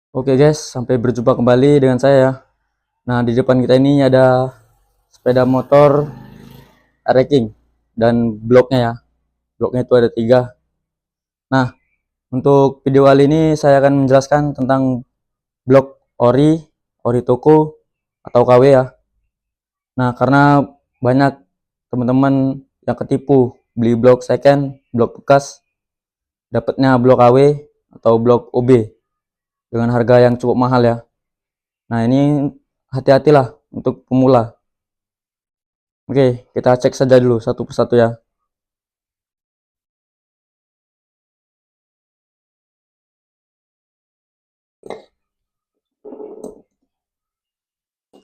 Oke guys, sampai berjumpa kembali dengan saya. Nah, di depan kita ini ada sepeda motor racing dan bloknya ya. Bloknya itu ada 3. Nah, untuk video kali ini saya akan menjelaskan tentang blok ori toko atau KW ya. Nah, karena banyak teman-teman yang ketipu beli blok second, blok bekas, dapatnya blok KW atau blok OB dengan harga yang cukup mahal ya. Nah, ini hati-hatilah untuk pemula. Oke, kita cek saja dulu satu persatu ya.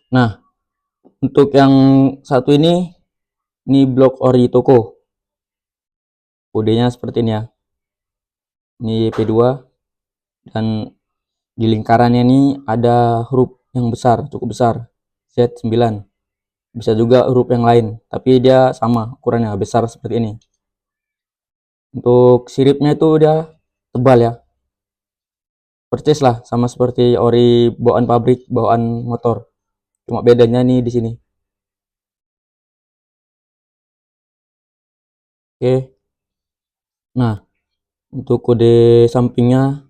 Nah, untuk yang satu ini blok ori toko. Kodenya seperti ini ya. Ini P2 dan di lingkarannya ini ada huruf yang besar, cukup besar. Z9. Bisa juga huruf yang lain, tapi dia sama ukurannya besar seperti ini. Untuk siripnya itu udah tebal ya. Persis lah sama seperti ori bawaan pabrik, bawaan motor. Cuma bedanya nih di sini. Oke. Nah, untuk kode sampingnya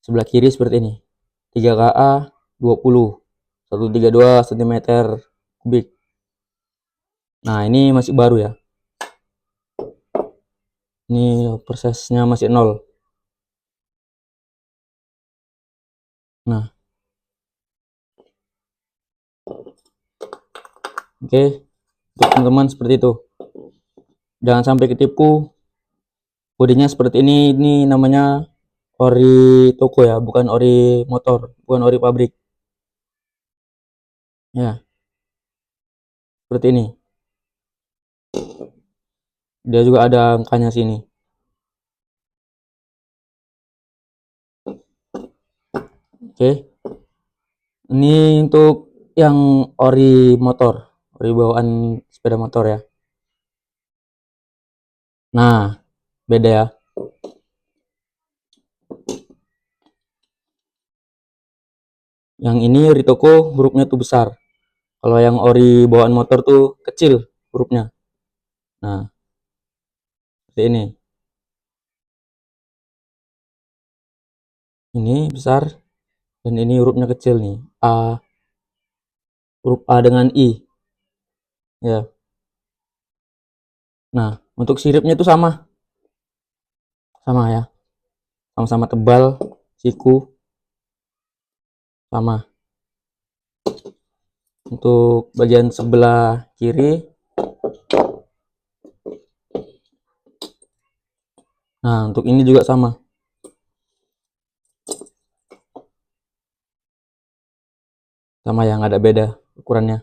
sebelah kiri seperti ini. 3KA 20 132 cm kubik. Nah, ini masih baru ya. Ini prosesnya masih 0. Nah, oke. Untuk teman-teman seperti itu. Jangan sampai ketipu. Kodenya seperti ini. Ini namanya ori toko ya, bukan ori motor, bukan ori pabrik. Ya, seperti ini. Dia juga ada angkanya sini. Oke. Ini untuk yang ori motor, ori bawaan sepeda motor ya. Nah, beda ya. Yang ini ori toko hurufnya tuh besar. Kalau yang ori bawaan motor tuh kecil hurufnya. Nah, seperti ini. Ini besar dan ini hurufnya kecil nih. A, huruf A dengan I. Ya. Nah, untuk siripnya itu sama. Sama ya. Sama-sama tebal, siku sama. Untuk bagian sebelah kiri. Nah, untuk ini juga sama. Sama yang ada beda ukurannya.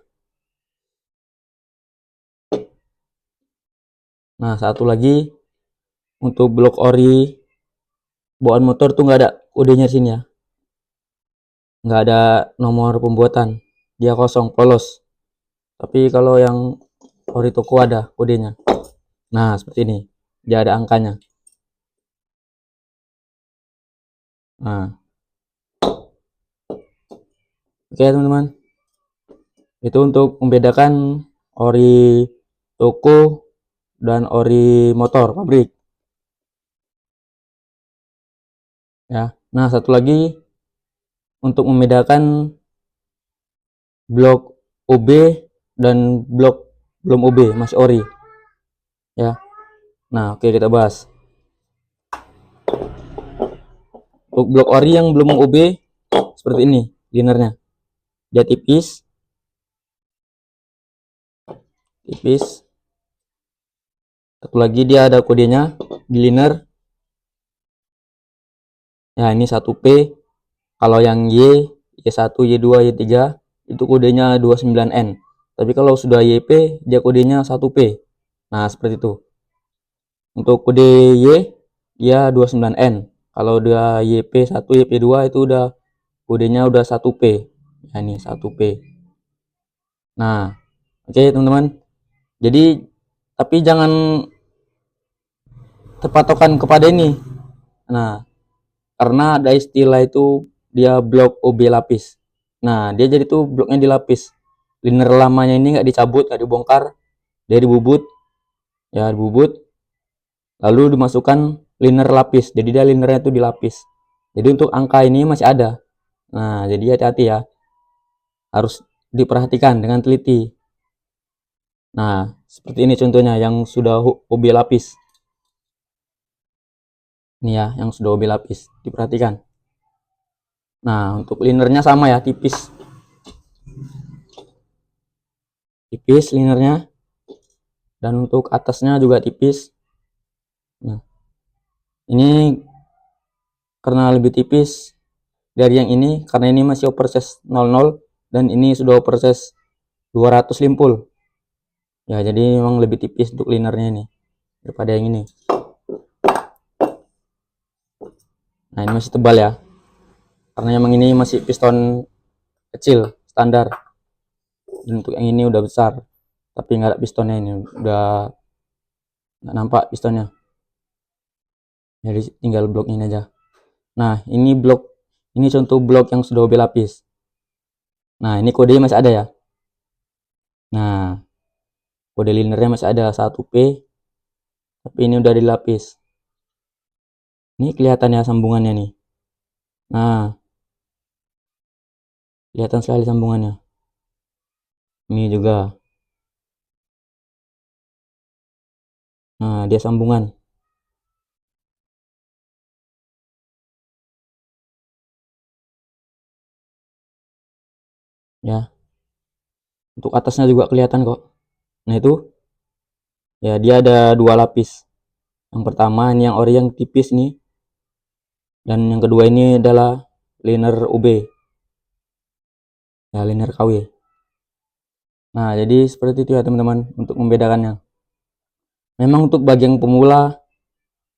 Nah, satu lagi untuk blok ori bawaan motor tuh nggak ada kodenya sini ya. Nggak ada nomor pembuatan. Dia kosong, polos. Tapi kalau yang ori toko ada kodenya. Nah, seperti ini. Dia ada angkanya. Nah, oke teman-teman. Itu untuk membedakan ori toko dan ori motor pabrik. Ya. Nah, satu lagi untuk membedakan blok OB dan blok belum OB, masih ori. Ya. Nah, oke kita bahas. Untuk blok ori yang belum OB seperti ini linernya. Dia tipis. Tipis. Satu lagi dia ada kodenya di liner. Ya, ini 1P. Kalau yang Y1, Y2, Y3 itu kodenya 29N. Tapi kalau sudah YP dia kodenya 1P. Nah, seperti itu. Untuk kode Y dia 29N. Kalau dia YP1, YP2 itu udah kodenya udah 1P. Ya, ini 1P. Nah, oke teman-teman. Jadi tapi jangan terpatokan kepada ini. Nah, karena ada istilah itu dia blok OB lapis. Nah, dia jadi tuh bloknya dilapis. Liner lamanya ini nggak dicabut, nggak dibongkar, dia dibubut, ya dibubut, lalu dimasukkan liner lapis. Jadi dia linernya tuh dilapis. Jadi untuk angka ini masih ada. Nah, jadi hati-hati ya. Harus diperhatikan dengan teliti. Nah, seperti ini contohnya yang sudah OB lapis. Ini ya, yang sudah OB lapis. Diperhatikan. Nah, untuk linernya sama ya, tipis. Tipis linernya. Dan untuk atasnya juga tipis. Nah, ini karena lebih tipis dari yang ini, karena ini masih operses 00 dan ini sudah operses 200 limpul. Ya, jadi memang lebih tipis untuk linernya ini daripada yang ini. Nah, ini masih tebal ya. Karena memang ini masih piston kecil, standar. Dan untuk yang ini udah besar. Tapi nggak ada pistonnya ini. Udah nggak nampak pistonnya. Jadi tinggal blok ini aja. Nah, ini blok. Ini contoh blok yang sudah OB lapis. Nah, ini kodenya masih ada ya. Nah, kode linernya masih ada 1P. Tapi ini udah dilapis. Ini kelihatan ya sambungannya nih. Nah, kelihatan sekali sambungannya. Ini juga. Nah, dia sambungan. Ya, untuk atasnya juga kelihatan kok. Nah, itu ya dia ada 2 lapis. Yang pertama ini yang ori yang tipis nih. Dan yang kedua ini adalah liner UB. Ya, liner KW. Nah, jadi seperti itu ya teman-teman untuk membedakannya. Memang untuk bagian pemula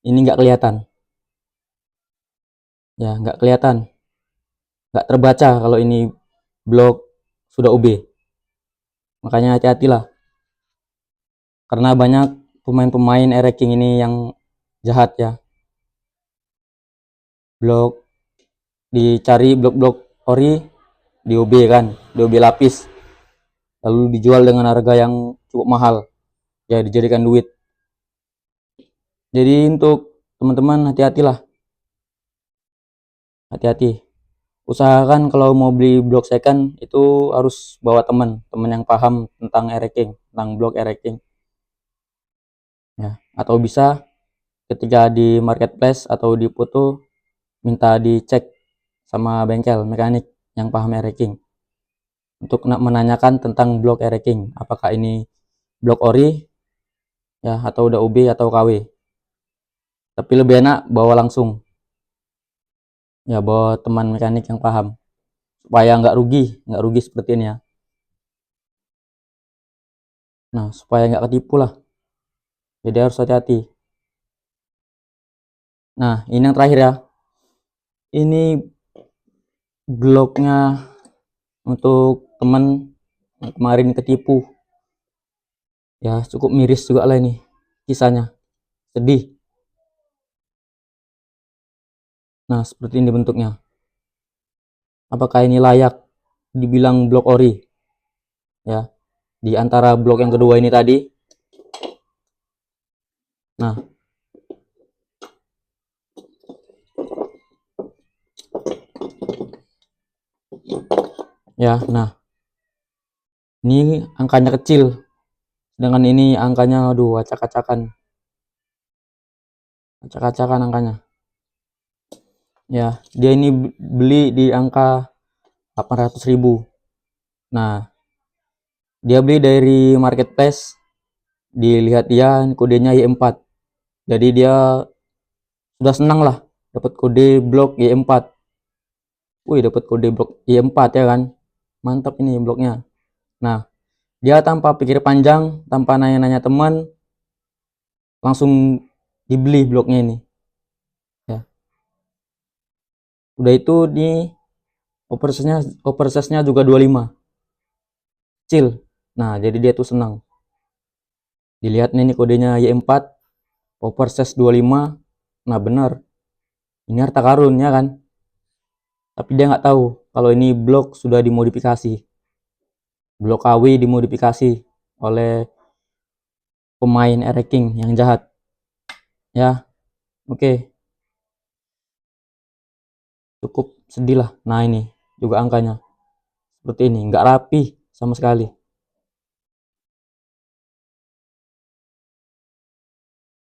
ini nggak kelihatan. Ya, nggak kelihatan. Nggak terbaca kalau ini blok sudah UB. Makanya hati-hatilah. Karena banyak pemain-pemain e-racking ini yang jahat ya. Blok dicari blok-blok ori di OB kan, di OB lapis. Lalu dijual dengan harga yang cukup mahal. Ya, dijadikan duit. Jadi untuk teman-teman hati-hatilah. Hati-hati. Usahakan kalau mau beli blok second itu harus bawa teman yang paham tentang e-racking, tentang blok e-racking. Ya, atau bisa ketika di marketplace atau di foto minta dicek sama bengkel mekanik yang paham e-racking untuk menanyakan tentang blok e-racking, apakah ini blok ori ya atau udah UB atau KW. Tapi lebih enak bawa langsung. Ya, bawa teman mekanik yang paham supaya nggak rugi seperti ini ya. Nah, supaya nggak ketipu lah. Jadi harus hati-hati. Nah, ini yang terakhir ya. Ini blognya untuk teman yang kemarin ketipu. Ya, cukup miris juga lah ini kisahnya. Sedih. Nah, seperti ini bentuknya. Apakah ini layak dibilang blok ori? Ya, di antara blok yang kedua ini tadi. Nah, ya, nah, ini angkanya kecil. Sedangkan ini angkanya, aduh, acak-acakan. Acak-acakan angkanya. Ya, dia ini beli di angka 800.000. Nah, dia beli dari marketplace. Dilihat dia kodenya Y4. Jadi dia sudah senang lah dapat kode blok Y4. Wih, dapat kode blok Y4 ya kan. Mantap ini bloknya. Nah, dia tanpa pikir panjang, tanpa nanya-nanya teman, langsung dibeli bloknya ini. Ya. Udah itu di opersesnya juga 25. Kecil. Nah, jadi dia tuh senang. Dilihat nih kodenya Y4, overses 25. Nah, benar. Ini harta karun ya kan. Tapi dia nggak tahu kalau ini blok sudah dimodifikasi. Blok KW dimodifikasi oleh pemain ranking yang jahat. Ya, oke. Cukup sedih lah. Nah ini juga angkanya seperti ini, nggak rapi sama sekali.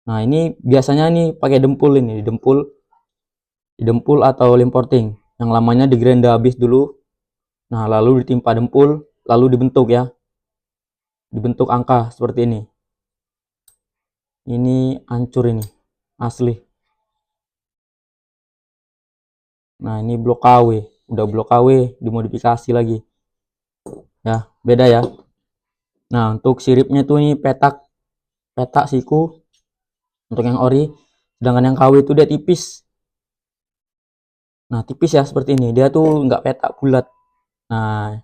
Nah ini biasanya nih pakai dempul ini, dempul atau lem porting. Yang lamanya digrenda habis dulu. Nah lalu ditimpa dempul, lalu dibentuk ya, dibentuk angka seperti ini. Ini hancur ini, asli. Nah ini blok KW, udah blok KW dimodifikasi lagi. Ya beda ya. Nah untuk siripnya tuh ini petak, petak siku untuk yang ori, sedangkan yang KW itu dia tipis. Nah tipis ya seperti ini, dia tuh nggak petak bulat. Nah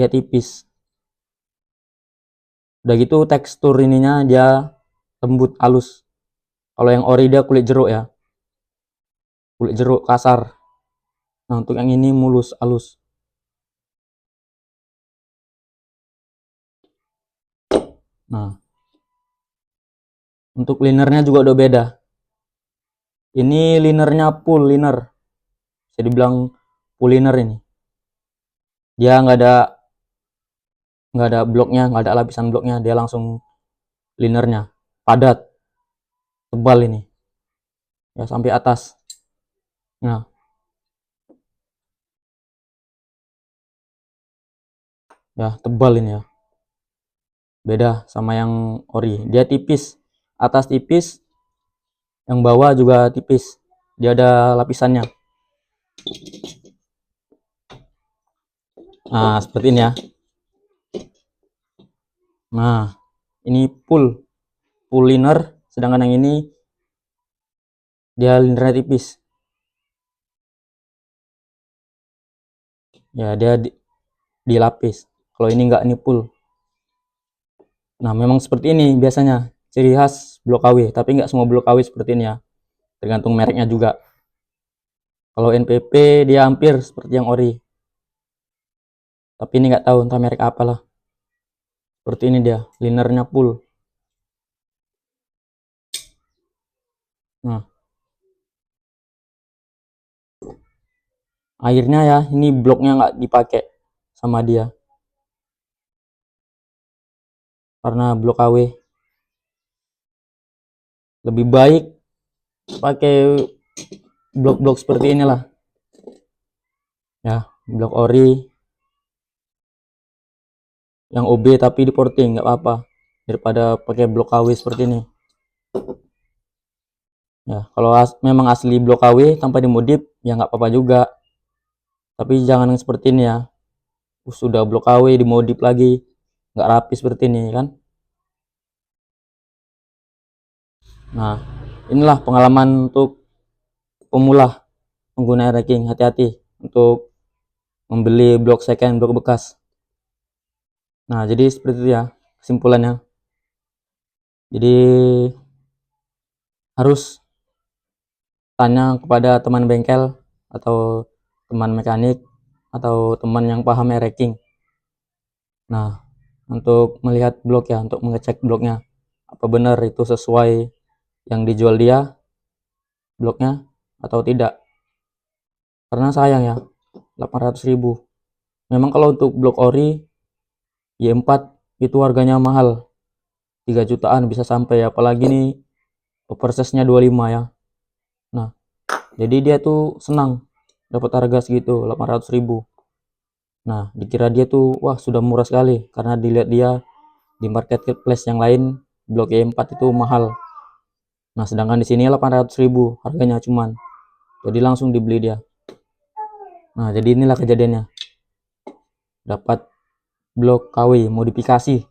dia tipis. Udah gitu tekstur ininya dia lembut halus. Kalau yang ori dia kulit jeruk ya, kulit jeruk kasar. Nah untuk yang ini mulus halus. Nah untuk linernya juga udah beda. Ini linernya full liner, bisa dibilang full liner ini. Dia nggak ada bloknya, nggak ada lapisan bloknya, dia langsung linernya padat, tebal ini ya sampai atas. Nah ya tebal ini ya, beda sama yang ori. Dia tipis, atas tipis, yang bawah juga tipis, dia ada lapisannya. Nah seperti ini ya. Nah ini full liner, sedangkan yang ini dia linernya tipis ya, dia dilapis. Kalau ini enggak, ini full. Nah memang seperti ini biasanya ciri khas blok KW, tapi nggak semua blok KW seperti ini ya, tergantung mereknya juga. Kalau NPP dia hampir seperti yang ori, tapi ini nggak tahu entah merek apalah. Seperti ini dia, linernya full. Nah akhirnya ya, ini bloknya nggak dipakai sama dia karena blok KW. Lebih baik pakai blok-blok seperti inilah ya, blok ori yang OB tapi di porting nggak apa-apa, daripada pakai blok KW seperti ini ya. Kalau memang asli blok KW tanpa dimodif ya nggak apa-apa juga, tapi jangan yang seperti ini ya. Sudah blok KW dimodif lagi, nggak rapi seperti ini kan. Nah inilah pengalaman untuk pemula pengguna ranking. Hati-hati untuk membeli blok second, blok bekas. Nah jadi seperti itu ya kesimpulannya. Jadi harus tanya kepada teman bengkel atau teman mekanik atau teman yang paham ranking. Nah untuk melihat blok ya, untuk mengecek bloknya apa benar itu sesuai yang dijual dia bloknya atau tidak, karena sayang ya 800.000. Memang kalau untuk blok ori Y4 itu harganya mahal, 3 jutaan bisa sampai, apalagi nih oversize-nya 25 ya. Nah jadi dia tuh senang dapat harga segitu 800.000. Nah dikira dia tuh wah sudah murah sekali, karena dilihat dia di marketplace yang lain blok Y4 itu mahal. Nah sedangkan di sini 800.000 harganya cuman, jadi langsung dibeli dia. Nah jadi inilah kejadiannya, dapat blok KW modifikasi.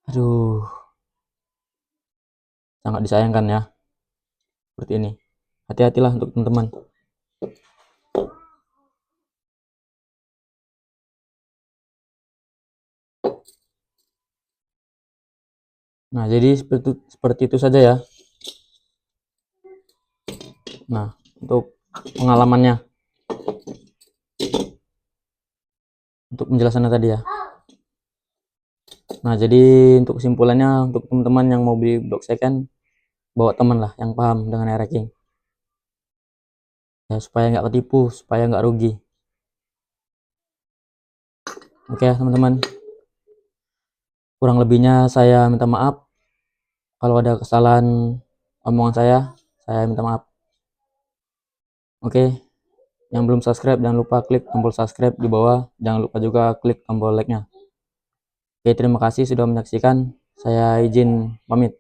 Aduh sangat disayangkan ya seperti ini. Hati-hatilah untuk teman-teman. Nah jadi seperti itu saja ya Nah, untuk pengalamannya, untuk penjelasannya tadi ya. Nah, jadi untuk kesimpulannya, untuk teman-teman yang mau beli blok second, bawa teman lah yang paham dengan hacking. Ya, supaya nggak ketipu, supaya nggak rugi. Oke ya teman-teman, kurang lebihnya saya minta maaf. Kalau ada kesalahan omongan saya minta maaf. Oke, yang belum subscribe jangan lupa klik tombol subscribe di bawah. Jangan lupa juga klik tombol like-nya. Oke, terima kasih sudah menyaksikan. Saya izin pamit.